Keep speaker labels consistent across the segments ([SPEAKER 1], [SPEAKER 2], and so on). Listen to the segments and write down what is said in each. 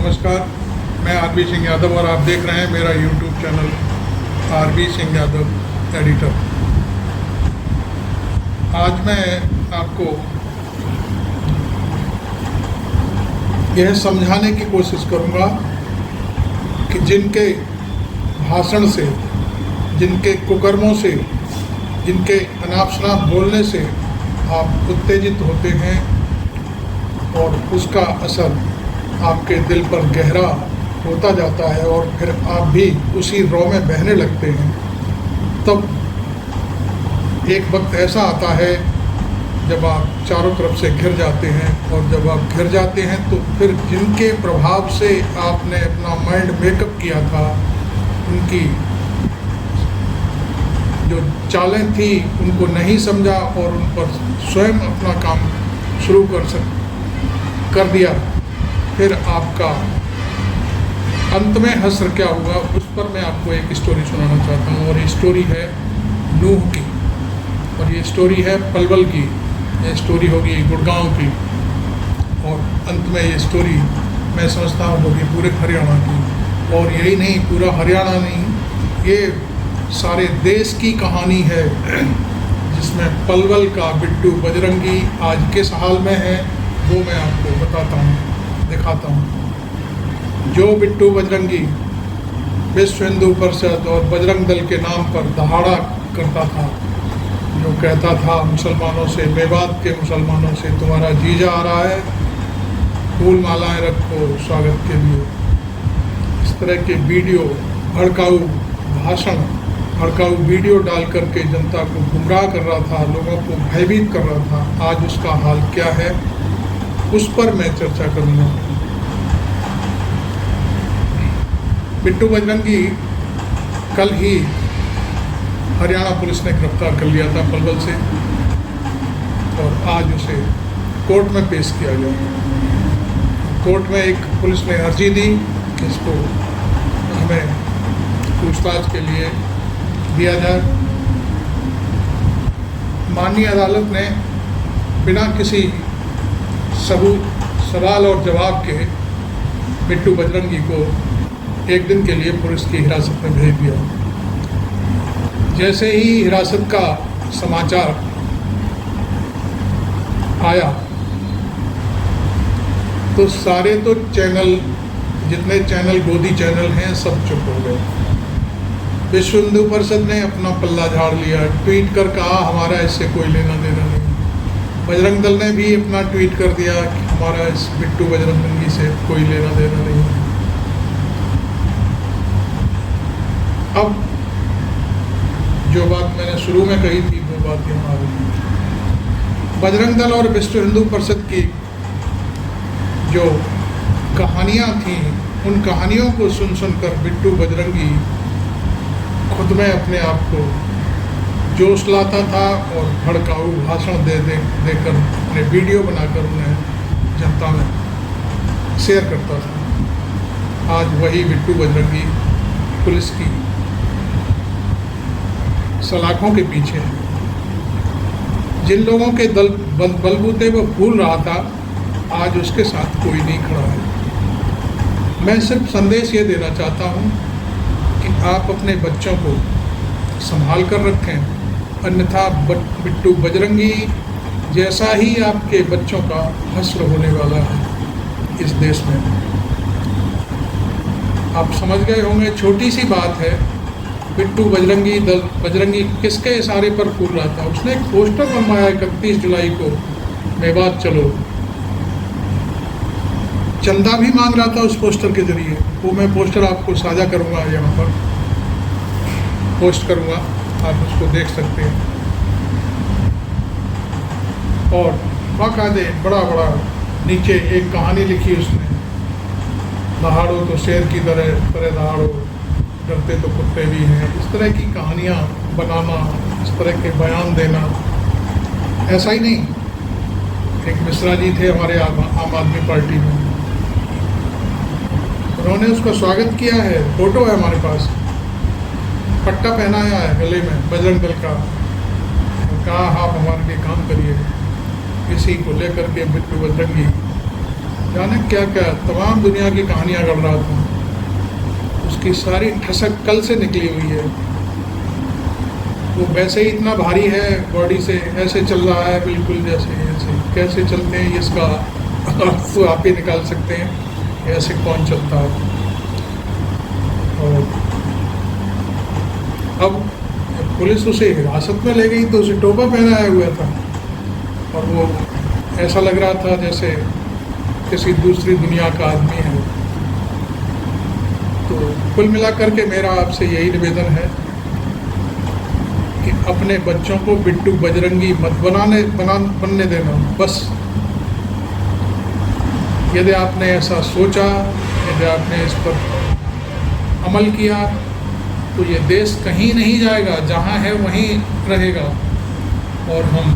[SPEAKER 1] नमस्कार, मैं आरबी सिंह यादव और आप देख रहे हैं मेरा YouTube channel RB Singh Yadav editor. आज मैं आपको यह समझाने की कोशिश करूंगा कि जिनके भाषण से, जिनके कुकर्मों से, जिनके अनाप शनाप बोलने से आप उत्तेजित होते हैं और उसका असर आपके दिल पर गहरा होता जाता है और फिर आप भी उसी रौ में बहने लगते हैं, तब एक वक्त ऐसा आता है जब आप चारों तरफ से घिर जाते हैं। और जब आप घिर जाते हैं तो फिर जिनके प्रभाव से आपने अपना माइंड मेकअप किया था, उनकी जो चालें थी उनको नहीं समझा और उन पर स्वयं अपना काम शुरू कर दिया, फिर आपका अंत में हश्र क्या हुआ, उस पर मैं आपको एक स्टोरी सुनाना चाहता हूँ। और ये स्टोरी है नूह की, और ये स्टोरी है पलवल की, ये स्टोरी होगी गुड़गांव की, और अंत में ये स्टोरी मैं समझता हूँ होगी पूरे हरियाणा की। और यही नहीं, पूरा हरियाणा नहीं, ये सारे देश की कहानी है, जिसमें पलवल का बिट्टू बजरंगी आज किस हाल में है वो मैं आपको बताता हूँ, दिखाता हूँ। जो बिट्टू बजरंगी विश्व हिंदू परिषद और बजरंग दल के नाम पर दहाड़ा करता था, जो कहता था मुसलमानों से, मेवात के मुसलमानों से, तुम्हारा जीजा आ रहा है, फूल मालाएं रखो स्वागत के लिए, इस तरह के वीडियो, भड़काऊ भाषण, भड़काऊ वीडियो डाल करके जनता को गुमराह कर रहा था, लोगों को भयभीत कर रहा था। आज उसका हाल क्या है उस पर मैं चर्चा करूँगा। बिट्टू बजरंगी कल ही हरियाणा पुलिस ने गिरफ्तार कर लिया था पलवल से, और आज उसे कोर्ट में पेश किया गया। कोर्ट में एक पुलिस ने अर्जी दी कि इसको हमें पूछताछ के लिए दिया जाए। माननीय अदालत ने बिना किसी सबूत, सवाल और जवाब के बिट्टू बजरंगी को एक दिन के लिए पुलिस की हिरासत में भेज दिया। जैसे ही हिरासत का समाचार आया तो सारे तो चैनल, जितने चैनल गोदी चैनल हैं, सब चुप हो गए। विश्व हिंदू परिषद ने अपना पल्ला झाड़ लिया, ट्वीट कर कहा हमारा इससे कोई लेना देना नहीं। बजरंग दल ने भी अपना ट्वीट कर दिया कि हमारा इस बिट्टू बजरंगी से कोई लेना देना नहीं। अब जो बात मैंने शुरू में कही थी वो बात यहाँ आ गई। बजरंग दल और विश्व हिंदू परिषद की जो कहानियाँ थीं, उन कहानियों को सुन कर बिट्टू बजरंगी खुद में अपने आप को जोश लाता था और भड़काऊ भाषण देकर अपने वीडियो बनाकर उन्हें जनता में शेयर करता था। आज वही बिट्टू बजरंगी पुलिस की सलाखों के पीछे है। जिन लोगों के बलबूते वो भूल रहा था, आज उसके साथ कोई नहीं खड़ा है। मैं सिर्फ संदेश ये देना चाहता हूँ कि आप अपने बच्चों को संभाल कर रखें, अन्यथा बिट्टू बजरंगी जैसा ही आपके बच्चों का हश्र होने वाला है इस देश में। आप समझ गए होंगे, छोटी सी बात है। बिट्टू बजरंगी किसके इशारे पर फूल रहा था? उसने एक पोस्टर बनवाया 31 जुलाई को, मेवात चलो, चंदा भी मांग रहा था उस पोस्टर के जरिए। वो मैं पोस्टर आपको साझा करूँगा, यहाँ पर पोस्ट करूँगा, आप उसको देख सकते हैं। और बाकायदे बड़ा नीचे एक कहानी लिखी उसने, दहाड़ो तो शेर की तरह दहाड़ो, डरते तो कुत्ते भी हैं। इस तरह की कहानियाँ बनाना, इस तरह के बयान देना, ऐसा ही नहीं। एक मिश्रा जी थे हमारे आम आदमी पार्टी में, उन्होंने उसका स्वागत किया है, फोटो है हमारे पास, पट्टा पहनाया है गले में बजरंग दल का, कहा आप हमारे लिए काम करिए। इसी को लेकर के बिट्टू बजरंगी जाने क्या क्या तमाम दुनिया की कहानियाँ गढ़ रहा था। उसकी सारी ठसक कल से निकली हुई है। वो वैसे ही इतना भारी है बॉडी से, ऐसे चल रहा है बिल्कुल जैसे ऐसे। कैसे चलते हैं इसका तो आप ही निकाल सकते हैं, ऐसे कौन चलता है। और अब पुलिस उसे हिरासत में ले गई तो उसे टोपा पहनाया हुआ था और वो ऐसा लग रहा था जैसे किसी दूसरी दुनिया का आदमी है। तो कुल मिलाकर के मेरा आपसे यही निवेदन है कि अपने बच्चों को बिट्टू बजरंगी मत बनने देना। बस यदि आपने ऐसा सोचा, यदि आपने इस पर अमल किया तो ये देश कहीं नहीं जाएगा, जहाँ है वहीं रहेगा और हम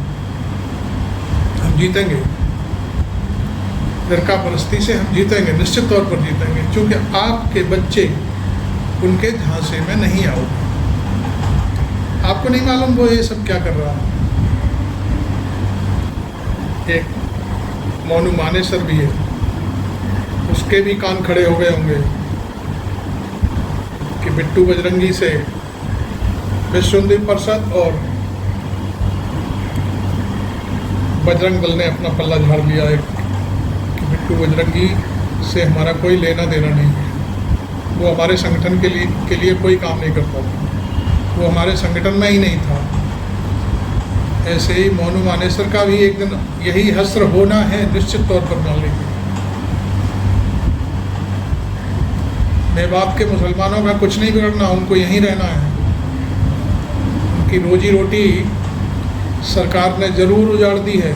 [SPEAKER 1] जीतेंगे। फिरका परस्ती से हम जीतेंगे, निश्चित तौर पर जीतेंगे, क्योंकि आपके बच्चे उनके झांसे में नहीं आओगे। आपको नहीं मालूम वो ये सब क्या कर रहा है। एक मोनू मानेसर भी है, उसके भी कान खड़े हो गए होंगे कि बिट्टू बजरंगी से विश्वदीप प्रसाद और बजरंग दल ने अपना पल्ला झाड़ लिया है कि बिट्टू बजरंगी से हमारा कोई लेना देना नहीं है। वो हमारे संगठन के लिए कोई काम नहीं करता था, वो हमारे संगठन में ही नहीं था। ऐसे ही मोनू मानेसर का भी एक दिन यही हस्र होना है, निश्चित तौर पर मान लीजिए। मेरे बाप के मुसलमानों का कुछ नहीं बिगड़ना, उनको यहीं रहना है। उनकी रोजी रोटी सरकार ने ज़रूर उजाड़ दी है,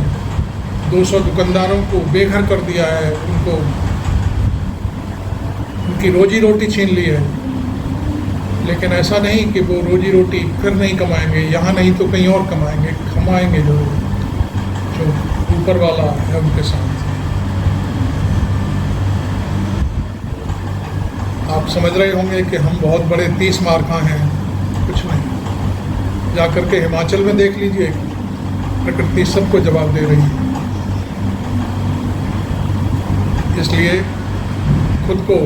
[SPEAKER 1] 200 दुकानदारों को बेघर कर दिया है, उनको उनकी रोजी रोटी छीन ली है। लेकिन ऐसा नहीं कि वो रोजी रोटी फिर नहीं कमाएंगे, यहाँ नहीं तो कहीं और कमाएंगे जो ऊपर वाला है उनके साथ। आप समझ रहे होंगे कि हम बहुत बड़े 30 मार्का हैं, कुछ नहीं। जाकर के हिमाचल में देख लीजिए, प्रकृति सबको जवाब दे रही है। इसलिए खुद को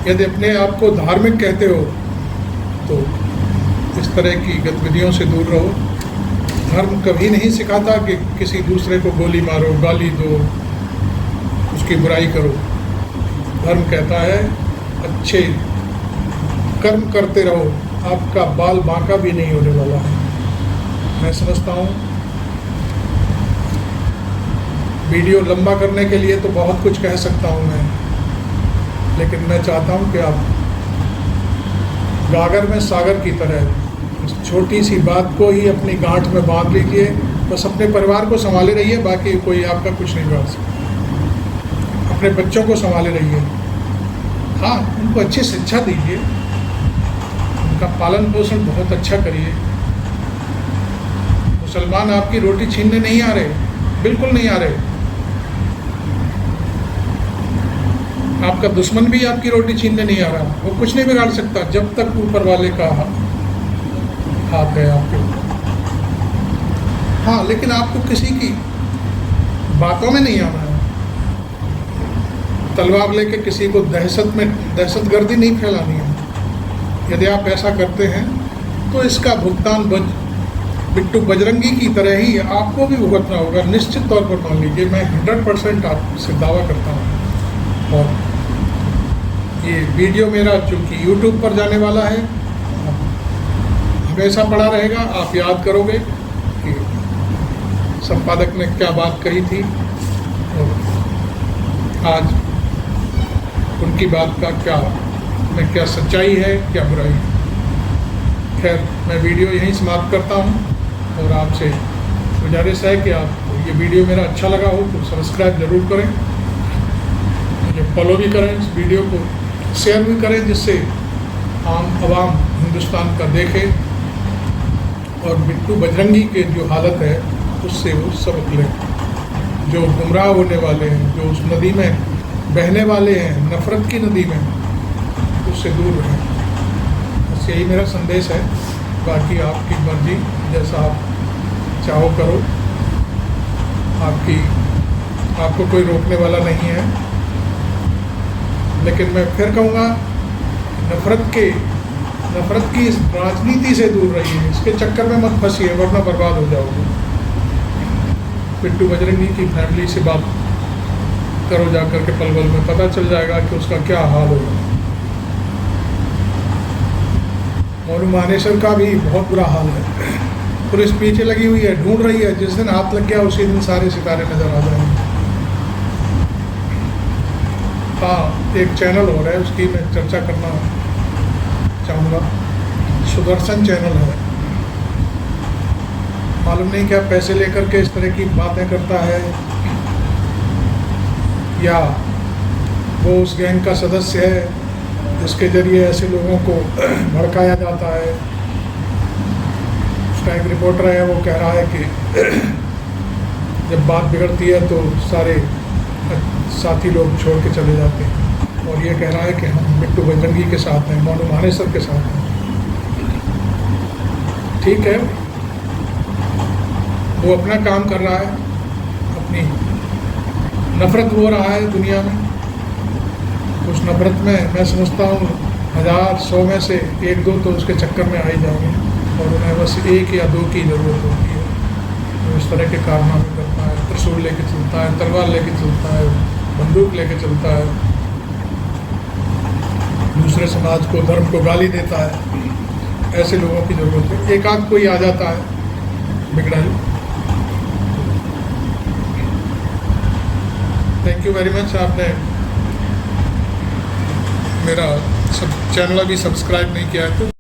[SPEAKER 1] यदि अपने आप को धार्मिक कहते हो तो इस तरह की गतिविधियों से दूर रहो। धर्म कभी नहीं सिखाता कि किसी दूसरे को गोली मारो, गाली दो, उसकी बुराई करो। धर्म कहता है अच्छे कर्म करते रहो, आपका बाल बांका भी नहीं होने वाला है। मैं समझता हूँ वीडियो लंबा करने के लिए तो बहुत कुछ कह सकता हूँ मैं, लेकिन मैं चाहता हूँ कि आप गागर में सागर की तरह उस छोटी सी बात को ही अपनी गांठ में बांध लीजिए। बस अपने परिवार को संभाले रहिए, बाकी कोई आपका कुछ नहीं कर सकता। अपने बच्चों को संभाले रहिए, हाँ उनको अच्छी शिक्षा दीजिए, उनका पालन पोषण बहुत अच्छा करिए। मुसलमान आपकी रोटी छीनने नहीं आ रहे, बिल्कुल नहीं आ रहे। आपका दुश्मन भी आपकी रोटी छीनने नहीं आ रहा, वो कुछ नहीं बिगाड़ सकता जब तक ऊपर वाले का हाथ है आपके ऊपर। हाँ, लेकिन आपको किसी की बातों में नहीं आना है। तलवार लेके किसी को दहशतगर्दी नहीं फैलानी है। यदि आप ऐसा करते हैं तो इसका भुगतान बिट्टू बजरंगी की तरह ही आपको भी भुगतना होगा, निश्चित तौर पर मान लीजिए। मैं 100% आपसे दावा करता हूँ। और ये वीडियो मेरा चूँकि YouTube पर जाने वाला है, हमेशा पड़ा रहेगा। आप याद करोगे कि संपादक ने क्या बात कही थी और आज उनकी बात का क्या सच्चाई है, क्या बुराई है। खैर, मैं वीडियो यहीं समाप्त करता हूँ और आपसे गुजारिश है कि आप ये वीडियो मेरा अच्छा लगा हो तो सब्सक्राइब ज़रूर करें, मुझे फॉलो भी करें, इस वीडियो को शेयर भी करें, जिससे आम आवाम हिंदुस्तान का देखे और बिट्टू बजरंगी के जो हालत है उससे वो सबक लें। जो गुमराह होने वाले हैं, जो उस नदी में बहने वाले हैं, नफ़रत की नदी में, उससे दूर रहें। बस यही मेरा संदेश है। बाकी आपकी मर्जी, जैसा आप चाहो करो। आपकी आपको कोई रोकने वाला नहीं है। लेकिन मैं फिर कहूँगा, नफ़रत की इस राजनीति से दूर रहिए, इसके चक्कर में मत फंसिए, वरना बर्बाद हो जाओगे। पिट्टू बजरंगी की फैमिली से बात करो जाकर के, पल पल में पता चल जाएगा कि उसका क्या हाल होगा। मोनू मानेसर का भी बहुत बुरा हाल है, पुलिस पीछे लगी हुई है, ढूंढ रही है। जिस दिन हाथ लग गया उसी दिन सारे सितारे नजर आ जाएंगे। हाँ, एक चैनल हो रहा है, उसकी मैं चर्चा करना चाहूँगा। सुदर्शन चैनल है, मालूम नहीं क्या पैसे लेकर के इस तरह की बातें करता है, या वो उस गैंग का सदस्य है जिसके जरिए ऐसे लोगों को भड़काया जाता है। उसका एक रिपोर्टर है, वो कह रहा है कि जब बात बिगड़ती है तो सारे साथी लोग छोड़ के चले जाते हैं, और ये कह रहा है कि हम पिट्टू बजरंगी के साथ हैं, मोनू मानेसर के साथ हैं। ठीक है, वो अपना काम कर रहा है, अपनी नफ़रत हो रहा है दुनिया में। उस नफ़रत में मैं समझता हूँ 1000-100 में से 1-2 तो उसके चक्कर में आ ही जाएंगे, और उन्हें बस 1 या 2 की ज़रूरत होती है। तो इस तरह के कारनामे करता है, त्रिशूल लेके चलता है, तलवार लेके चलता है, बंदूक लेके चलता है, दूसरे समाज को, धर्म को गाली देता है। ऐसे लोगों की ज़रूरत है। एक आध कोई आ जाता है बिगड़ा। Thank you very much. आपने मेरा चैनल अभी सब्सक्राइब नहीं किया है तो